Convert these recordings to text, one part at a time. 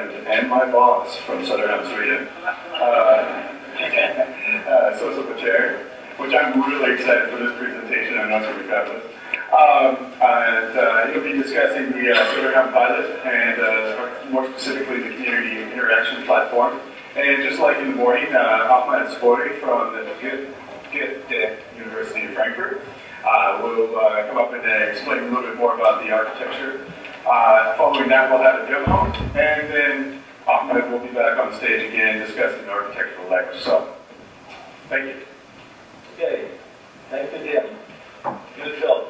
friend and my boss from Söderhamn, Sweden, Sosso Bcheri, which I'm really excited for this presentation. I know it's going to be fabulous. And he'll be discussing the Söderhamn pilot and more specifically the community interaction platform. And just like in the morning, Ahmad Sabouri from the Goethe University of Frankfurt will come up and explain a little bit more about the architecture. Following that, we'll have a demo, and then Ahmad will be back on stage again discussing the architectural layers. So, thank you. Okay, thank you, Jimm. Good job.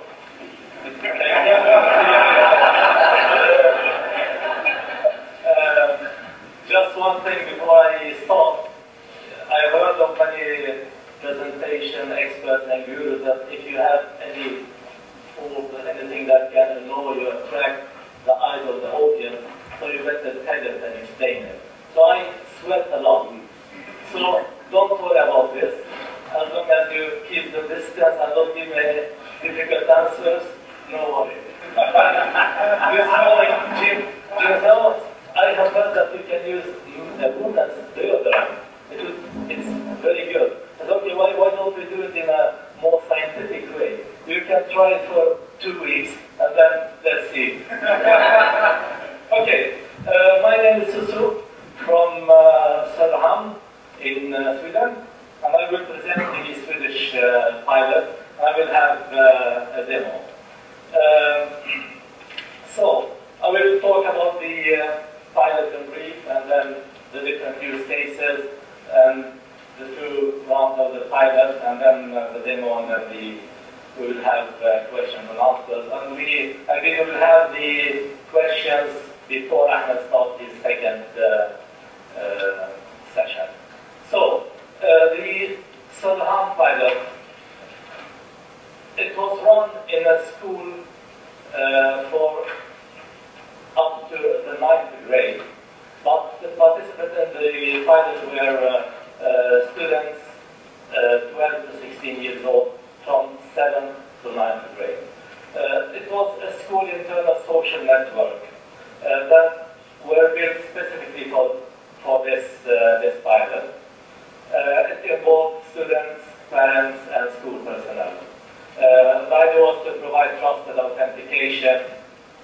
Just one thing before I start. I heard of many presentation experts and gurus that if you have anything that can annoy you, attract the eyes of the audience, so you better tell it and explain it. So I sweat a lot. So don't worry about this. As long as you keep the distance and don't give me difficult answers, no worry. This morning, Jimm said, I have heard that you can use a woman's deodorant. It's very good. I said, okay, why don't we do it in a more scientific way? You can try it for 2 weeks, and then let's see. Okay, my name is Sosso from Söderhamn in Sweden, and I will present the Swedish pilot. I will have a demo. So, I will talk about the pilot in brief, and then the different use cases, and the 2 rounds of the pilot, and then the demo, and then we will have questions and answers. And we will have the questions before Ahmad starts his second session. So, the Söderhamn pilot, it was run in a school for up to the 9th grade, but the participants in the pilot were students 12 to 16 years old from 7th to 9th grade. It was a school internal social network that were built specifically for this pilot. It involved students, parents, and school personnel. The idea was to provide trusted authentication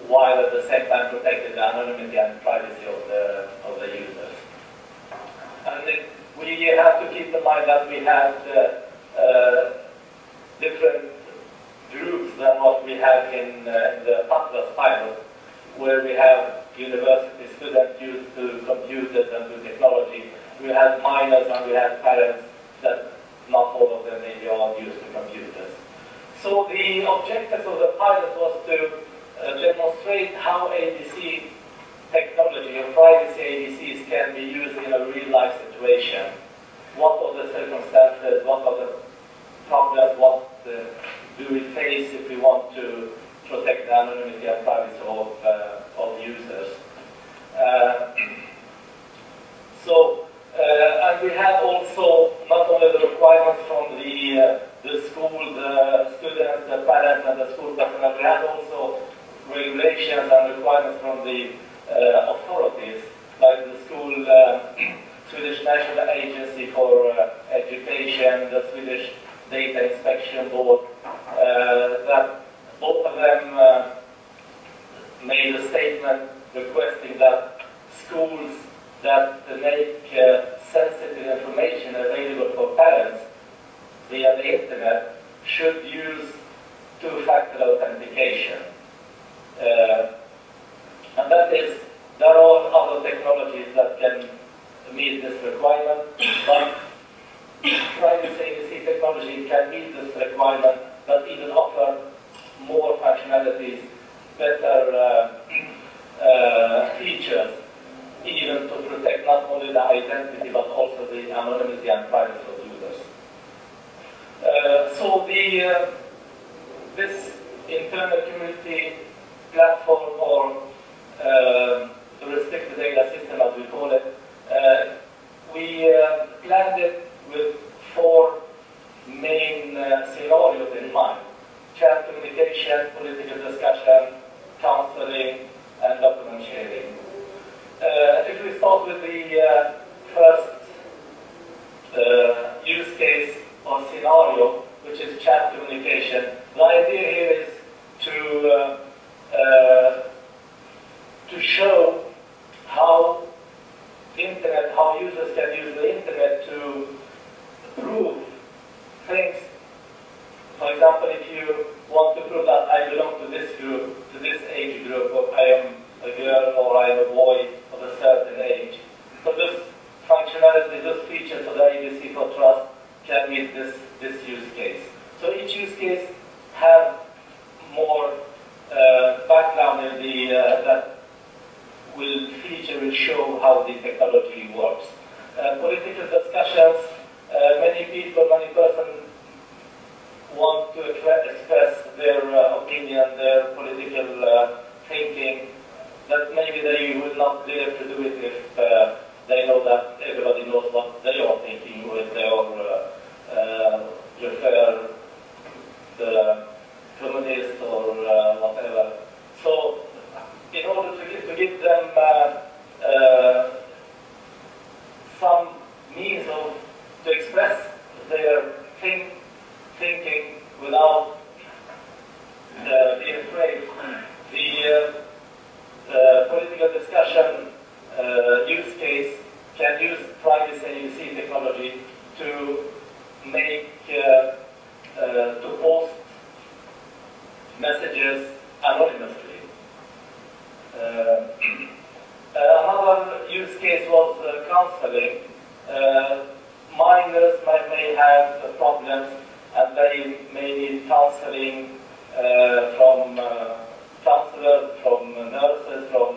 while at the same time protecting the anonymity and privacy of the users. And we have to keep in mind that we had different groups than what we have in the Atlas pilot, where we have university students used to computers and to technology. We had minors and we had parents that not all of them maybe are used to computers. So the objectives of the pilot was to demonstrate how ABC technology or privacy ABCs can be used in a real-life situation. What are the circumstances, what are the problems, what do we face if we want to protect the anonymity and privacy of users. And we had also not only the requirements from the school, the students, the parents, and the school personnel, we had also regulations and requirements from the authorities, like the school, Swedish National Agency for Education, the Swedish Data Inspection Board, that both of them made a statement requesting that schools that make sensitive information available for parents via the internet should use two-factor authentication. And that is, there are other technologies that can meet this requirement, but privacy ABC technology can meet this requirement, but even offer more functionalities, better features, even to protect not only the identity but also the anonymity and privacy of users. So this internal community platform, or the restricted data system as we call it, we planned it with 4 main scenarios in mind: chat communication, political discussion, counseling, and document sharing. If if we start with the first use case or scenario, which is chat communication, the idea here is to show how users can use the internet to prove things. For example, if you want to prove that I belong to this group, to this age group, or I am a girl or I am a boy of a certain age. So this functionality, this feature for the ABC4Trust can meet this use case. So each use case have more background in the that will show how the technology works. Political discussions, many people, many persons want to express their opinion, their political thinking, that maybe they will not dare to do it if they know that everybody knows what they are thinking, or if they are prefer the communist or whatever. So, in order to give them some means to express their thinking without being afraid, the political discussion use case can use privacy AUC technology to make to post messages anonymously. Another use case was counseling. Minors may have problems and they may need counseling from counselors, from nurses, from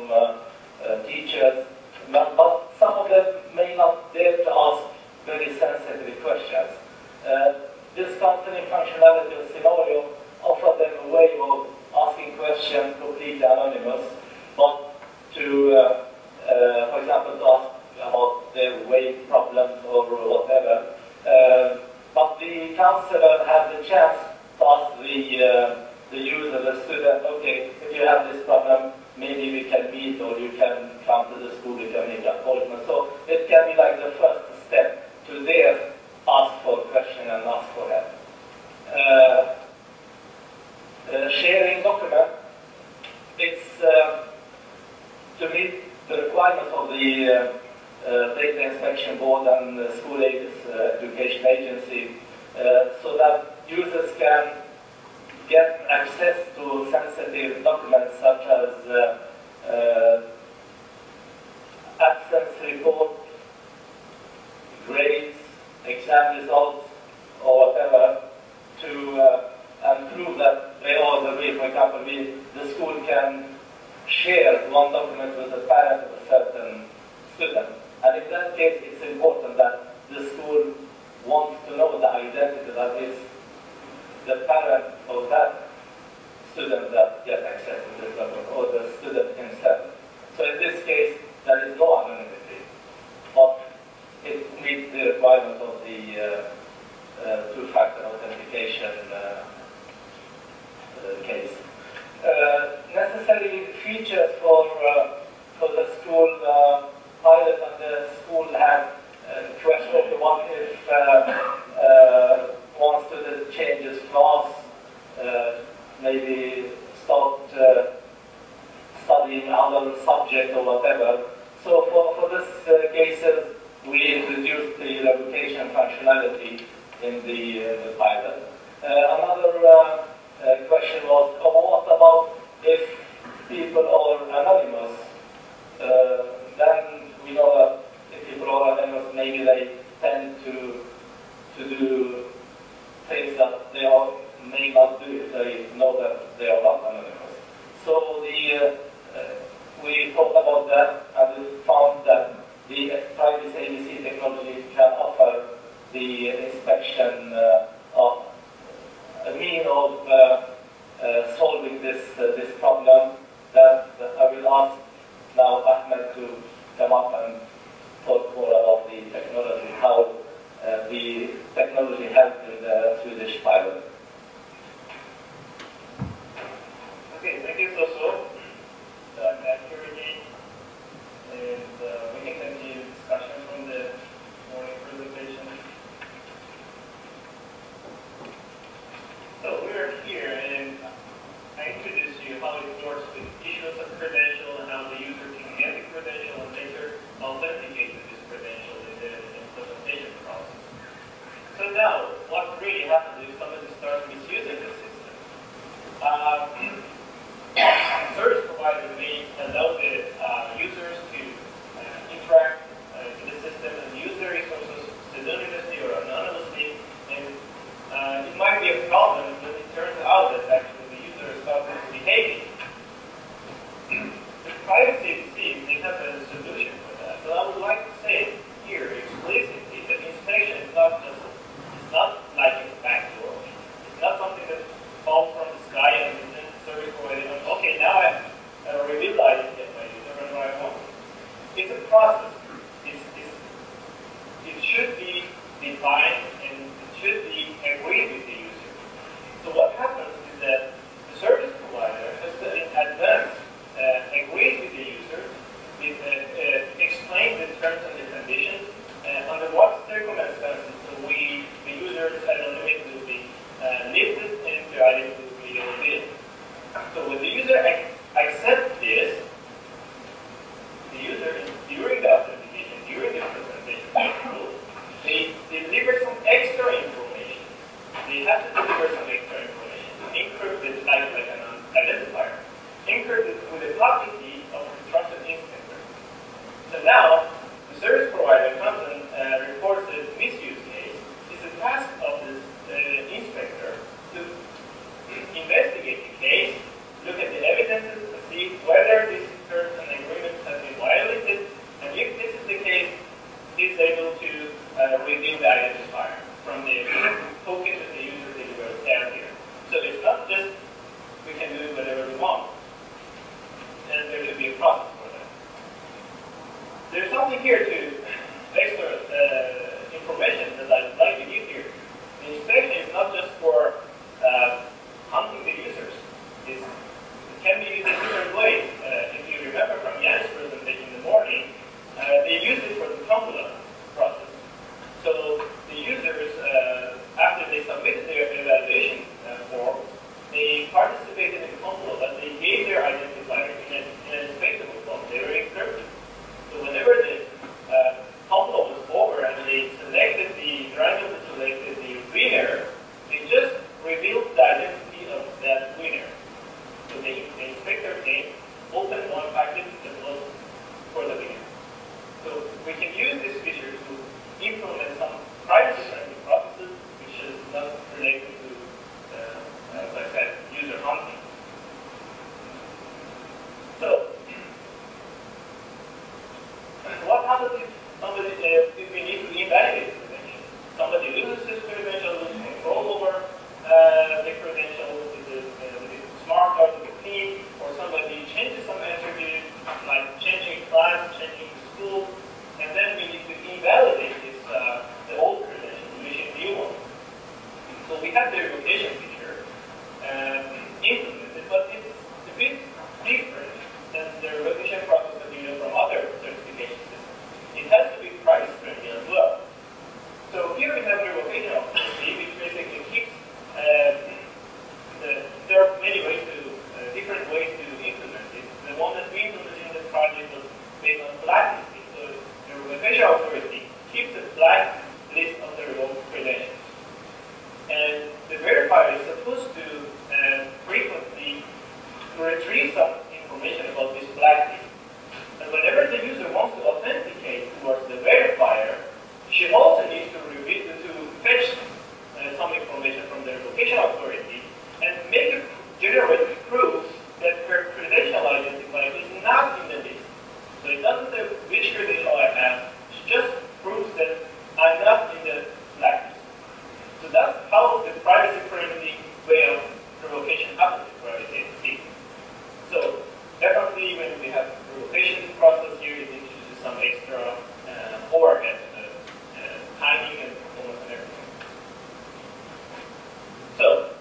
teachers, but some of them may not dare to ask very sensitive questions. This counseling functionality or scenario offers them a way of asking questions completely anonymous, but to, for example, to ask about their weight problems or whatever. But the counselor has the chance to ask the user, the student, okay, if you have this problem, maybe we can meet, or you can come to the school, you can make an appointment. So it can be like the first step to there ask for a question and ask for help. Sharing document, it's to meet the requirements of the Data Inspection Board and the School Education Agency, so that users can get access to sensitive documents such as absence report, grades, exam results, or whatever, to and prove that they are the real. For example, the school can share one document with a parent of a certain student. And in that case, it's important that the school wants to know the identity, that is the parent of that student that gets access to this document, or the student himself. So in this case, there is no anonymity, but it meets the requirement of the two-factor authentication case. Necessary features for the school pilot and the school have question: what if one student changes class, maybe start studying another subject or whatever. So for this cases, we introduced the revocation functionality in the pilot. Another question was, what about if people are anonymous? Then we know that if people are anonymous, maybe they tend to do things that they may not do if they know that they are not anonymous. So we thought about that, and we found that the privacy ABC technology can offer the inspection of a mean of solving this problem. That I will ask now Ahmad to come up and talk more about the technology, how the technology helped in the Swedish pilot. Okay, thank you, Sosso. I'm Lerch, and we how it works with issuance of credential and how the user can get the credential and later authenticate this credential in the implementation process. So now, what really happens is somebody starts misusing the system. Service providers may allow the users to interact with the system and use the resources pseudonymously or anonymously, and it might be a problem when it turns out that actually the user stops misbehaving. The privacy team may have a solution for that, but I would like to say here explicitly that inspection is not just, it's not like a backdoor. It's not something that falls from the sky and then service provider goes, okay, now I reveal I can get my user and what I want. It's a process. It should be defined and it should be agreed with the user. So what happens is that the service provider has to in advance agree with the user, explain the terms and the conditions, under what circumstances the user's anonymity will be lifted and the identity will be revealed. So when the user accepts this, the user, during the authentication, during the presentation, they deliver some extra information. They have to deliver some extra information, encrypted like an identifier, encrypted with the public key of the trusted inspector. So now, the service provider comes and reports the misuse case. It's the task of the inspector to investigate the case, look at the evidences to see whether these terms and agreements have been violated, and if this is the case, is able to reveal the identifier from the token that the user delivers earlier. So it's not just we can do whatever we want, and there should be a process for that. There's something here to extra information that I'd like to give here. The inspection is not just for hunting the users. It can be used in different ways. If you remember from Jan's presentation in the morning, they use it for the tombola process. So the users, after they submitted their evaluation form, they participated in the tombola, but they gave their identifier in an inspectable form. They were encrypted. So whenever the tombola was over and they randomly selected the winner, they just revealed the identity of that winner. So the inspector came, opened one packet that was for the winner. So we can use this feature to implement some privacy-friendly processes, which is not related to, as I said, user hunting. So, what happens if somebody, if we need to invalidate the credential? Somebody loses his credential, loses control over the credential with the smart card of the team, or somebody changes some attribute, like changing class, changing school, and then we need to invalidate this, the old credential, we issue a new one. So we have the revocation feature implemented, but it's a bit different than the revocation process that you know from other certification systems. It has to be privacy-friendly as well. So here we have revocation authority, which basically keeps there are many ways to, different ways to implement it. The one that we implemented in the project was based on blacklisting. So the revocation authority keeps a black list of the revoked credentials. And the verifier is supposed to frequently retrieve some information about this blacklist. And whenever the user wants to authenticate towards the verifier, she also needs to fetch some information from the revocation authority and generate proof that her credential identifier is not in the list. So it doesn't say which credential I have, it just proves that I'm not in the blacklist. So that's how the privacy-friendly way of revocation happens in private safety. So definitely when we have revocation process here, it introduces some extra overhead, timing and performance and everything. So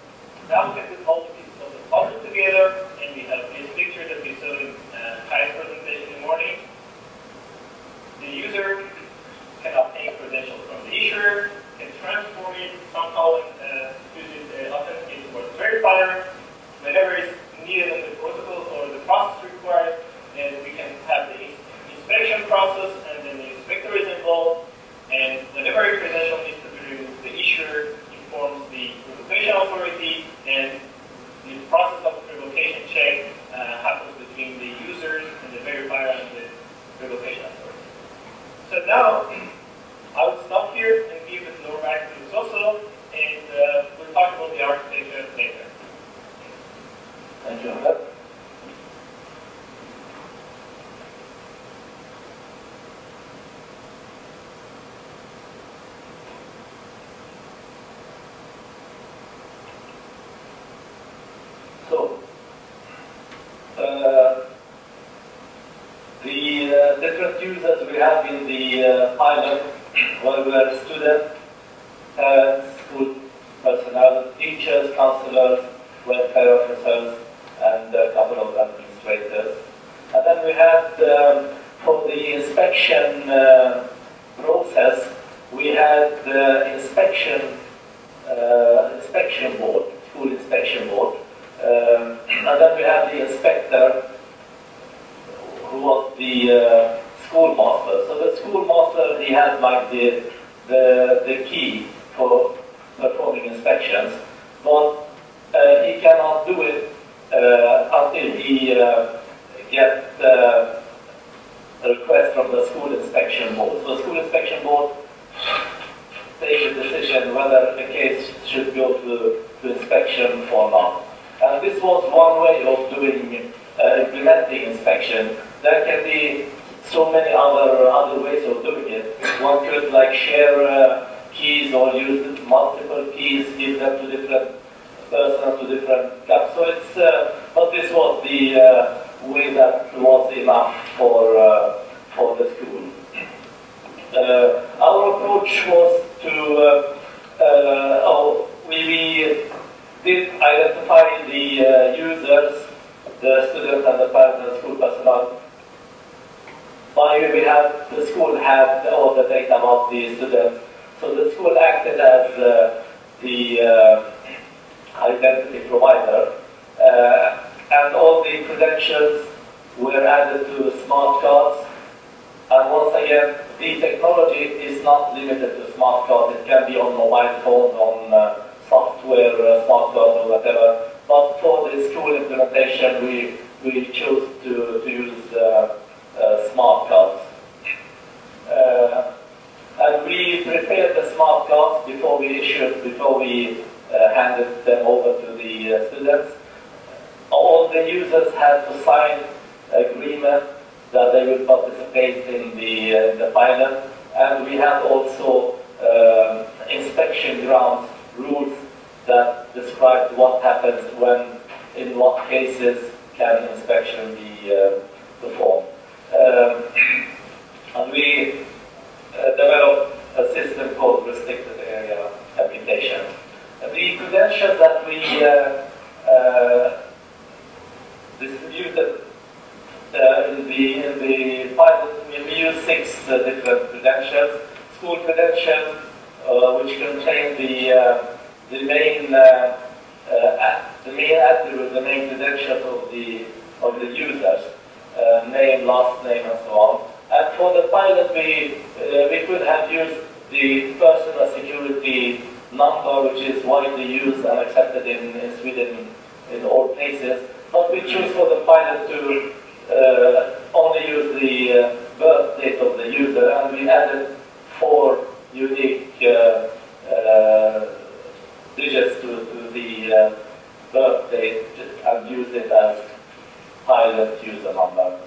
now we have put all the pieces of the puzzle together, and we have this picture that we saw in Kai's presentation in the morning. The user can obtain credentials from the issuer, can transform it somehow and use it authenticated for the verifier. Whenever it's needed in the protocol or the process required, and we can have the inspection process, and then the inspector is involved, and whenever a credential needs to be removed, the issuer informs the revocation authority, and the process of revocation check happens between the users and the verifier and the revocation authority. So now, I will stop here and give the floor back to Sosso, and we'll talk about the architecture later. Thank you, Ahmad. So, the different users we have in the pilot were students, parents, school personnel, teachers, counselors, welfare officers, and a couple of administrators. And then we had, for the inspection process, we had the inspection board, school inspection board. And then we had the inspector, who was the schoolmaster. So the schoolmaster, he had like the key for performing inspections, but he cannot do it until he gets a request from the school inspection board. So the school inspection board takes a decision whether a case should go to inspection or not. And this was one way of doing implementing inspection. There can be so many other ways of doing it. One could like share keys or use multiple keys, give them to different persons, to different gaps. So it's, but this was the way that was enough for the school. Our approach was to, we did identify the users, the students and the parents and school personnel. By we have, the school had all the data about the students. So the school acted as the identity provider, and all the credentials were added to smart cards. And once again, the technology is not limited to smart cards. It can be on mobile phones, on software, smart cards or whatever. But for the school implementation, we chose to use smart cards. And we prepared the smart cards before we handed them over to the students. All the users had to sign agreement that they will participate in the pilot, and we had also inspection grounds rules that described what happens when, in what cases can inspection be performed. And we developed a system called restricted area application. The credentials that we distributed in the pilot, we used 6 different credentials. School credentials, which contain the main attribute, the main credentials of the users, name, last name, and so on. And for the pilot, we could have used the personal security number, which is widely used and accepted in Sweden in all places. But we choose for the pilot to only use the birth date of the user, and we added 4 unique digits to the birth date and use it as pilot user number.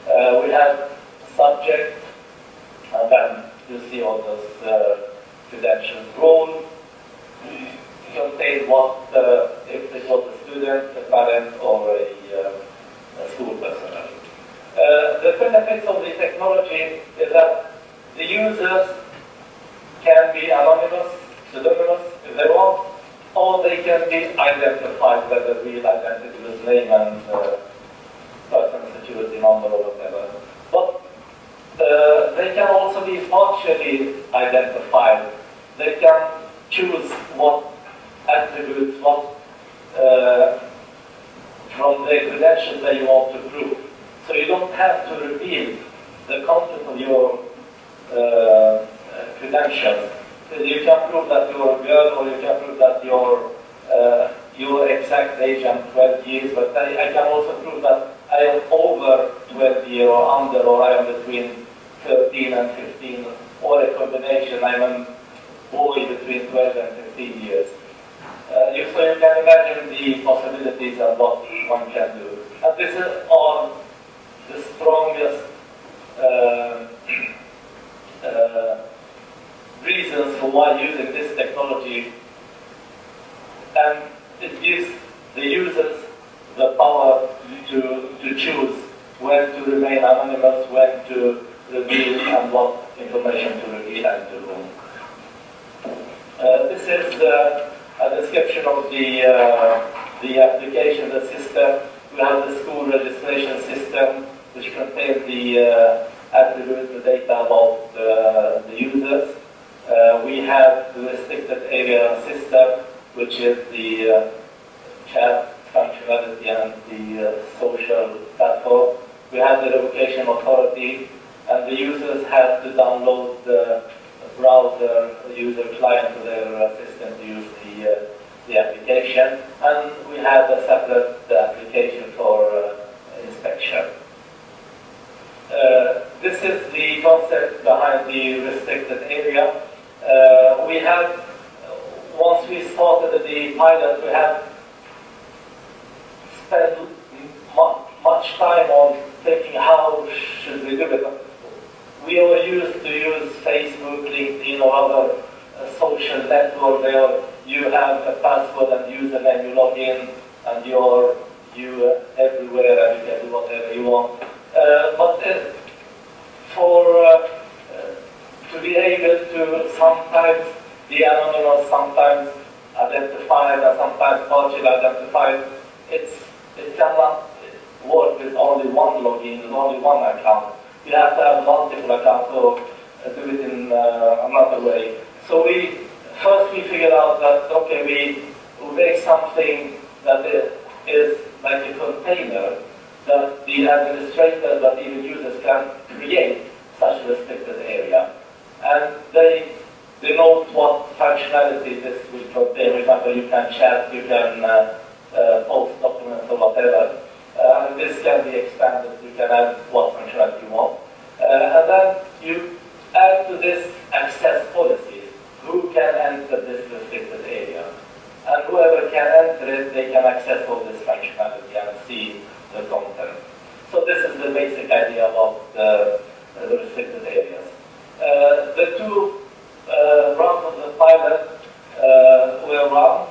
We have subject, and then you see all those credentials. Role contains what, if it was a student, a parent, or a school personnel. The benefits of the technology is that the users can be anonymous, pseudonymous if they want, or they can be identified by the real identity with name and personal security number or whatever. But they can also be partially identified. They can choose what attributes, what from the credentials that you want to prove. So you don't have to reveal the content of your credentials. You can prove that you're a girl, or you can prove that you're your exact age. I'm 12 years, but I can also prove that I am over 12 years or under, or I am between 13 and 15, or a combination. I'm a boy between 12 and 15 years. So you can imagine the possibilities of what one can do. And this is all the strongest reasons for why using this technology, and it gives the users the power to choose when to remain anonymous, when to reveal, and what information to reveal and to whom. This is a description of the application, the system. We have the school registration system, which contains the attributes, the data about the users. We have the restricted area system, which is the chat functionality and the social platform. We have the revocation authority, and the users have to download the browser user client to their system to use the application. And we have a separate application for inspection. This is the concept behind the restricted area. We have, once we started the pilot, we have spent much time on thinking how should we do it. We are used to use Facebook, LinkedIn, or other social network where you have a password and username, you log in, and you're everywhere and you can do whatever you want. But to be able to sometimes be anonymous, sometimes identified, and sometimes partially identified, it cannot work with only one login and only one account. You have to have multiple accounts or do it in another way. So we figured out that, okay, we make something that is like a container that the administrators, but even users can create such a restricted area. And they denote what functionality this will contain. For example, you can chat, you can post documents or whatever. And this can be expanded. You can add what functionality you want. And then you add to this access policies. Who can enter this restricted area? And whoever can enter it, they can access all this functionality and see the content. So this is the basic idea about the restricted areas. The two rounds of the pilot were run,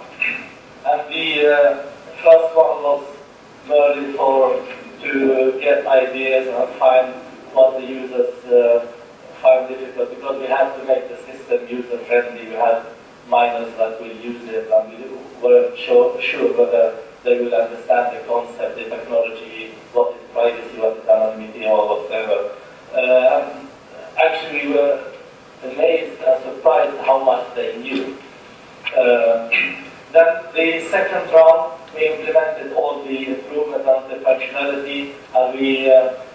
and the first one was merely to get ideas and find what the users find difficult, because we had to make the system user-friendly. We had minors that will use it, and we weren't sure whether they will understand the concept, the technology, what is privacy, what is anonymity, or whatever. Actually, we were amazed and surprised how much they knew. Then the second round, we implemented all the improvements and the functionality, and we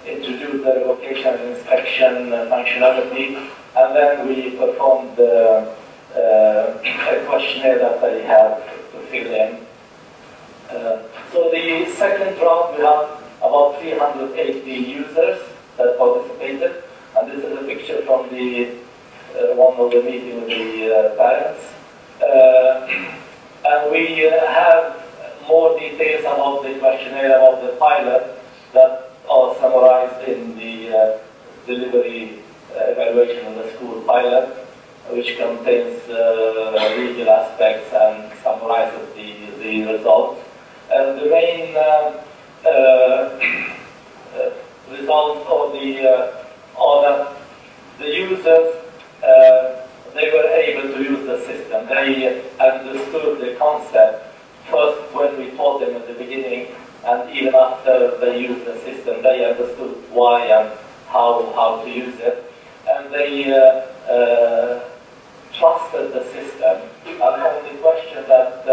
introduced the revocation and inspection functionality, and then we performed a questionnaire that they have to fill in. So the second round, we had about 380 users that participated, and this is a picture from the one of the meeting with the parents. And we have more details about the questionnaire, about the pilot, that are summarized in the delivery evaluation of the school pilot, which contains legal aspects and summarizes the results. And the main results are that the users, they were able to use the system. They understood the concept first when we taught them at the beginning, and even after they used the system, they understood why and how to use it. And they trusted the system. And on the question that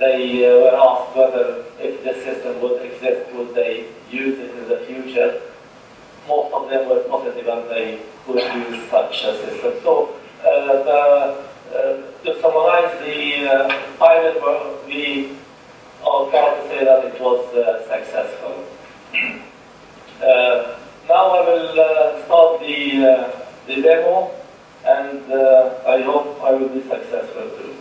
they were asked whether if this system would exist, would they use it in the future. Most of them were positive and they would use such a system. So to summarize the pilot, we are proud to say that it was successful. Now I will start the demo, and I hope I will be successful too.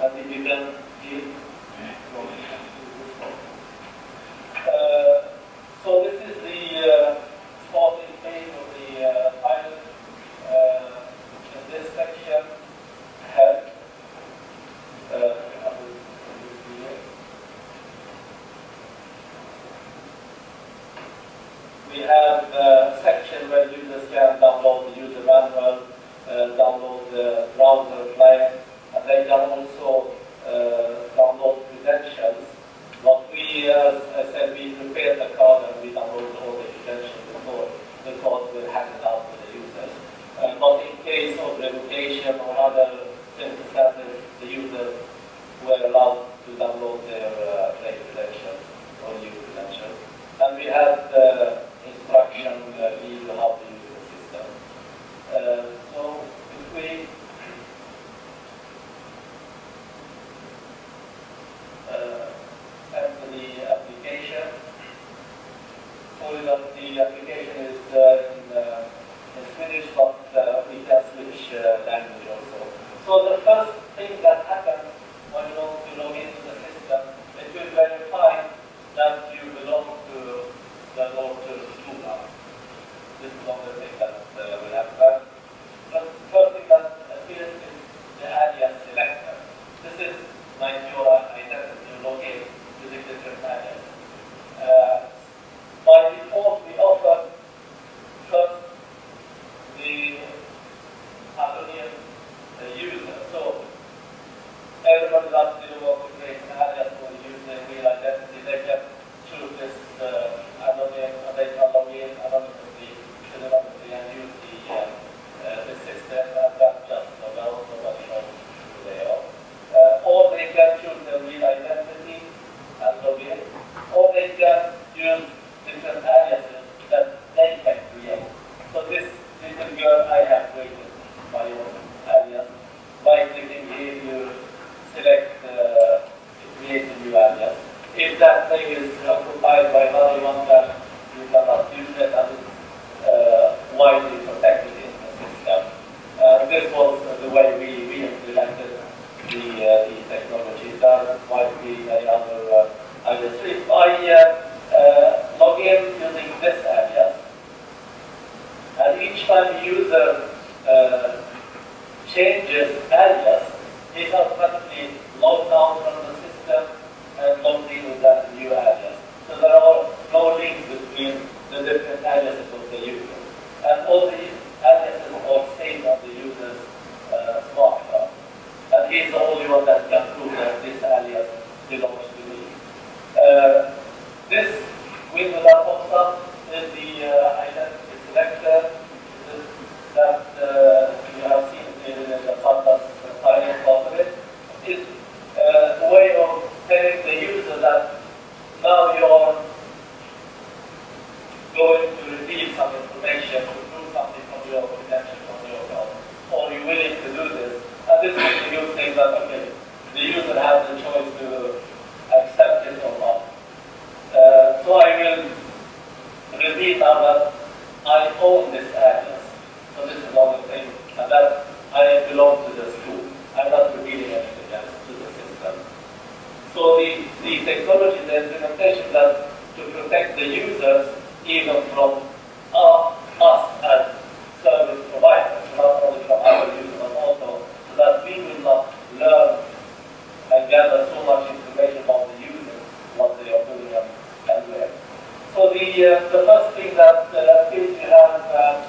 And if you can see, so this is the starting phase of the pilot. In this section, health. We have a section where users can download the user manual, download the browser client, and they can also download credentials. But we, as I said, we prepared the card and we downloaded all the credentials before the card will hand it out to the users. But in case of revocation or other circumstances, the users were allowed to download their credentials or new credentials. And we had instruction on how to use the system. So if we enter the application, sorry that the application is in Swedish, but we can switch language also. So the first thing that happens when you want to log into the system, it will verify that you belong to the Northern Skola. This is one of the things that will happen. But the first thing that appears is the alias selector. This is like your identity, you log in using different alias. By default, we offer first the anonymous user. So everybody that will want to create an alias for the user real identity, they can choose this anonymous, and they can log in anonymously and use the system, and that just log out, nobody knows who they are. Or they can choose their real identity and log in, or they can use different aliases that they can create. So this little girl I have created my own alias. By clicking here, you select create a new alias. If that thing is occupied by another one, then you cannot use it, and it's widely protected in the system. This was the way we implemented the technology. That might be any other alias. So if I log in using this alias, and each time the user changes alias, he's automatically logged out from the system and logged in with that new alias. So there are no links between the different aliases of the user. And all these aliases are saved on the user's smartphone. And he's the only one that can prove that this alias belongs to me. This window that pops up is the identity selector that you have seen in the Pandas pilot part of it. Is a way of telling the user that now you are going to reveal some information, to prove something from your credentials, from your account, or you're willing to do this. And this is the good thing that, okay, the user has the choice to accept it or not. So I will reveal now that I own this alias. So this is another thing, and that I belong to the school. I'm not revealing anything else to the system. So the technology, the implementation that to protect the users even from us as service providers, not only from our users, but also so that we will not learn and gather so much information about the users, what they are doing and where. So the first thing that appears, you have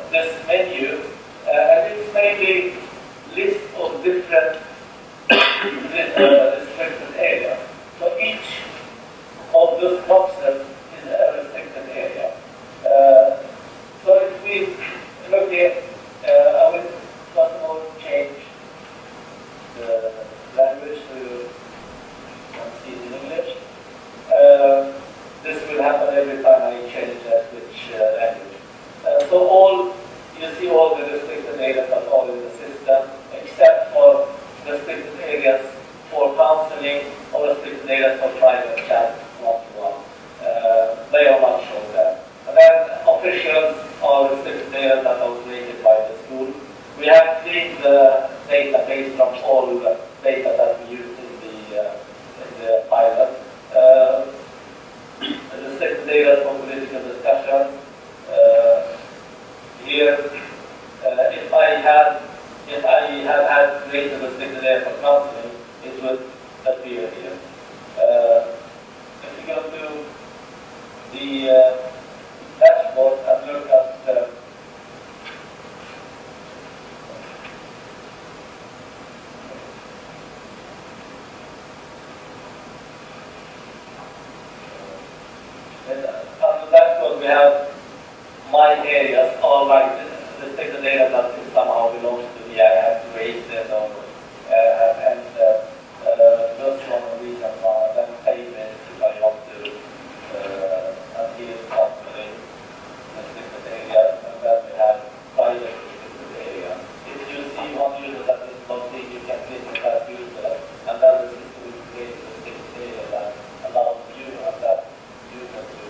this menu, and it's mainly list of different restricted areas. So each those boxes is a restricted area. So if we look here, I will first of all change the language to see in English. This will happen every time I change switch language. So you see all the restricted areas are all in the system, except for restricted areas for counseling or restricted areas for private chat one-to-one. They are not shown there. And then officials are restricted areas that are created by the school. We have cleaned the database from all the data that we used in the pilot. Restricted areas for political discussion. Here, if I had had created restricted area for counseling, it would appear here. If you go to the dashboard and look at on the dashboard, we have my areas, all like restricted area that somehow belongs to me. I have created or those one region one, then payments if I want to, and here is counseling restricted area, and then we have private restricted area. If you see one user that is logged in, you can click on that user, and then the system will create a restricted area that allows you and that user to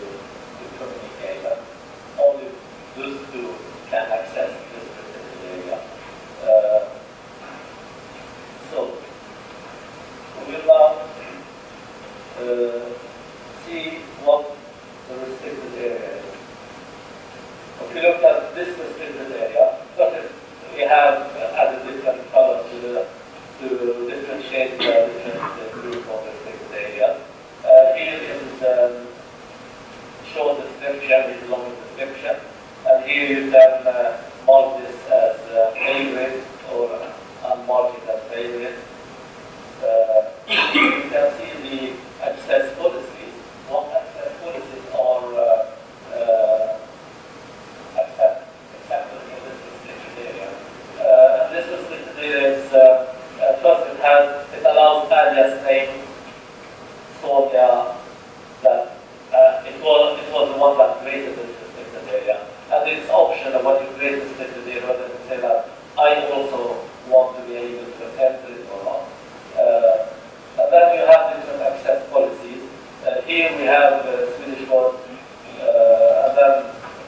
communicate. And only those two can access this restricted area. So we will now see what the restricted area is. If you look at this restricted area, first we have added different colors to differentiate the different group of restricted areas. Here is short description, is long description, and here you can mark this as favorite or unmark it as favorite. You can see the access policies. What access policies are accepted in this restricted area. This restricted area is first it allows alias name, Sonia, that it was the one that created this restricted area. And it's optional when you create this restricted area, whether to say that I also want to be able to enter it or not. And then you have different access policies. Here we have Swedish word, and then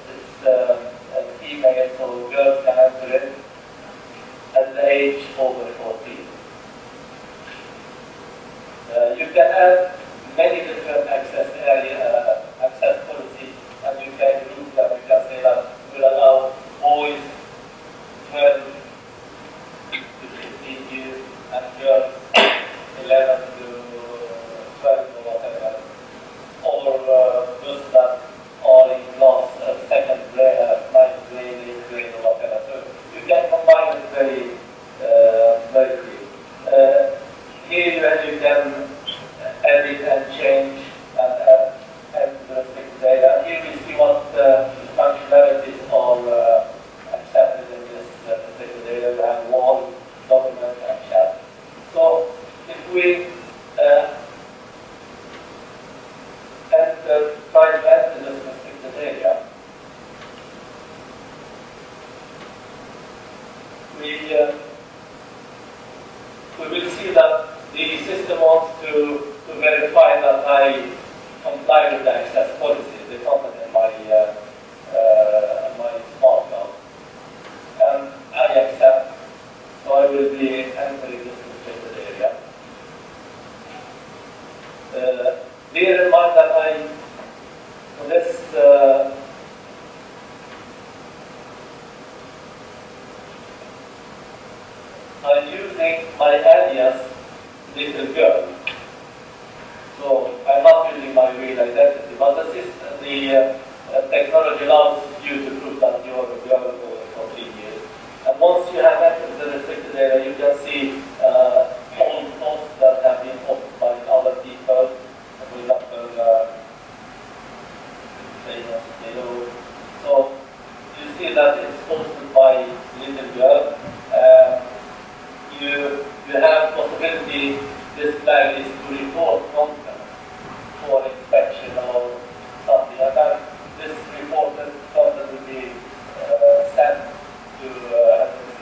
it's female, so girls can enter it at the age over 14. You can add many different access policies, and you can group them. You can say that will allow boys 12 to 15 years and girls 11 to 12 or whatever, or those that are in class second grade, ninth grade, eighth grade, or whatever. So you can combine it very quickly. Here you can edit and change and add the restricted data. Here we see what functionalities are accepted in this restricted data. We have wall, document, and chat. So if we try to enter this restricted area, we will see that the system wants to verify that I comply with the access policy, the content in my smartphone. And I accept, so I will be entering this restricted area. Bear in mind that I'm using my alias little girl. So I'm not using my real identity, but the technology allows you to prove that you're a girl for 3 years. And once you have entered the restricted area, you can see all notes that have been opened by other people. For example, they know. So you see that it's hosted by little girl. You have possibility, this flag is to report content for inspection or something like that. This reported content will be sent to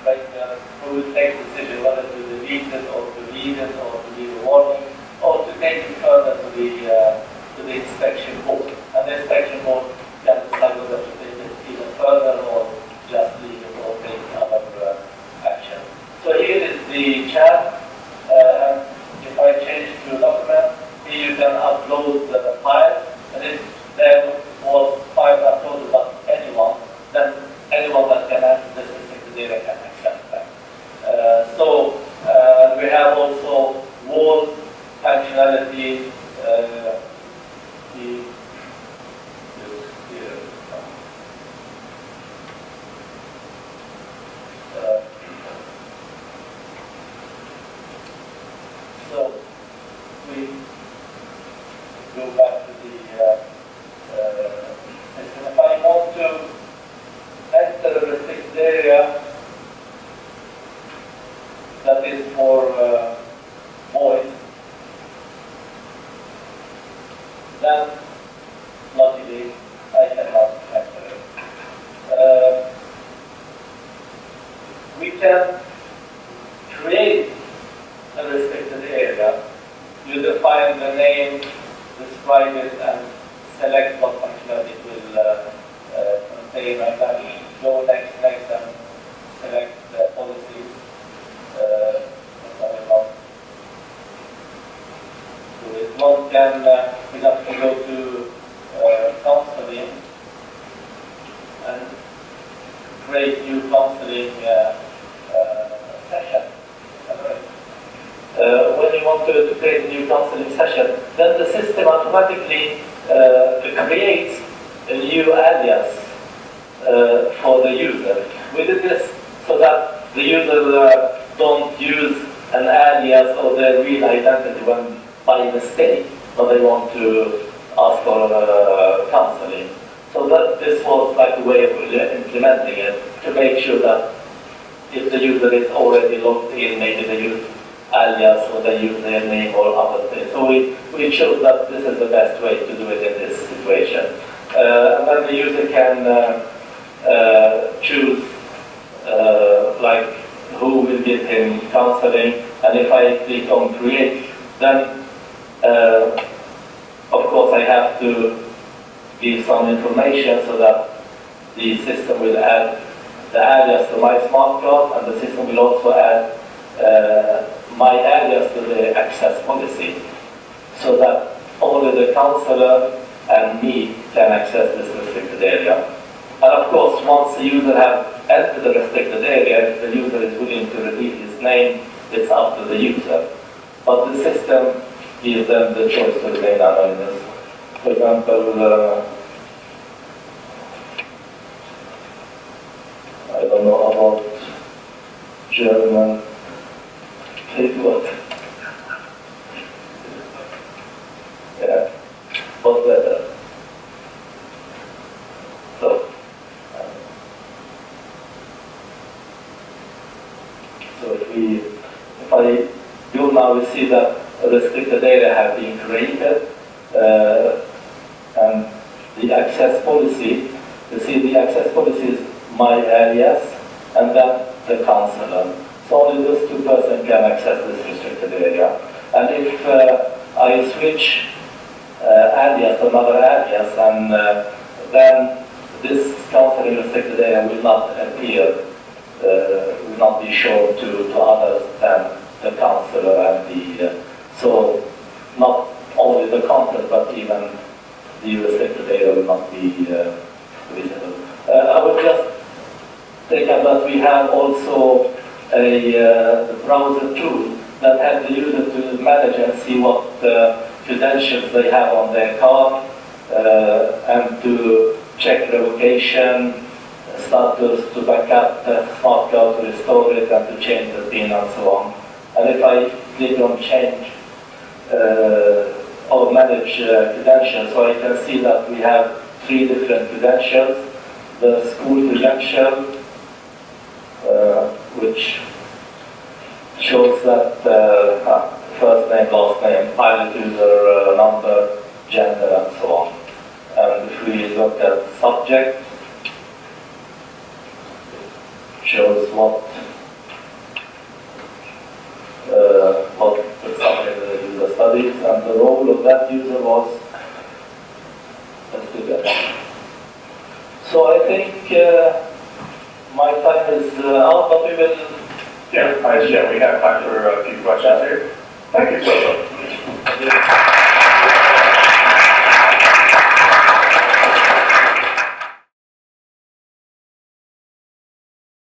administrator who will take the decision whether to delete it or to read it or to leave a warning or to take it further to the inspection board. And the inspection board can decide whether to take it even further or just leave it or take other action. So here is the chat. And if I change to document, here you can upload the file. And if there was file uploaded by anyone, then anyone that can access this restricted data can access that. We have also wall functionality. So we go back to the system. If I want to enter a restricted area that is for boys, then luckily I cannot enter it. We can create a restricted area. You define the name, describe it, and select what functionality it will contain, and then go next, and select the policy. One can we have to go to counseling and create new counseling session. When you want to create a new counseling session, then the system automatically creates a new alias for the user. We did this so that the user don't use an alias or their real identity when by mistake when they want to ask for counseling. So that this was like a way of implementing it to make sure that if the user is already logged in, maybe they use alias or they use their name or other things. So we chose that this is the best way to do it in this situation. And then the user can choose like who will give him counseling. And if I click on create, then of course I have to give some information so that the system will add the alias to my smart card, and the system will also add my alias to the access policy, so that only the counselor and me can access this restricted area. And of course, once the user has entered the restricted area, if the user is willing to reveal his name, it's up to the user. But the system gives them the choice to remain anonymous. For example, I don't know about German. What? Yeah, what's better? So if I go now, we see that a restricted area has been created, and the access policy. You see, the access policy is my alias, and then the counselor. So only those two persons can access this restricted area. And if I switch alias to another alias, and then this counseling restricted area will not appear, will not be shown to others than the counselor and the. So not only the content, but even the restricted area will not be visible. I would just take up that we have also a browser tool that helps the user to manage and see what credentials they have on their card, and to check revocation status, to back up the smart card, to restore it, and to change the PIN and so on. And if I click on change or manage credentials, so I can see that we have 3 different credentials. The school credential, which shows that first name, last name, pilot user number, gender, and so on. And if we look at subject, it shows what the subject the user studies, and the role of that user was a student. So I think my time is out, but we will... Yeah, we have time for a few questions here. Thank you, Sosso.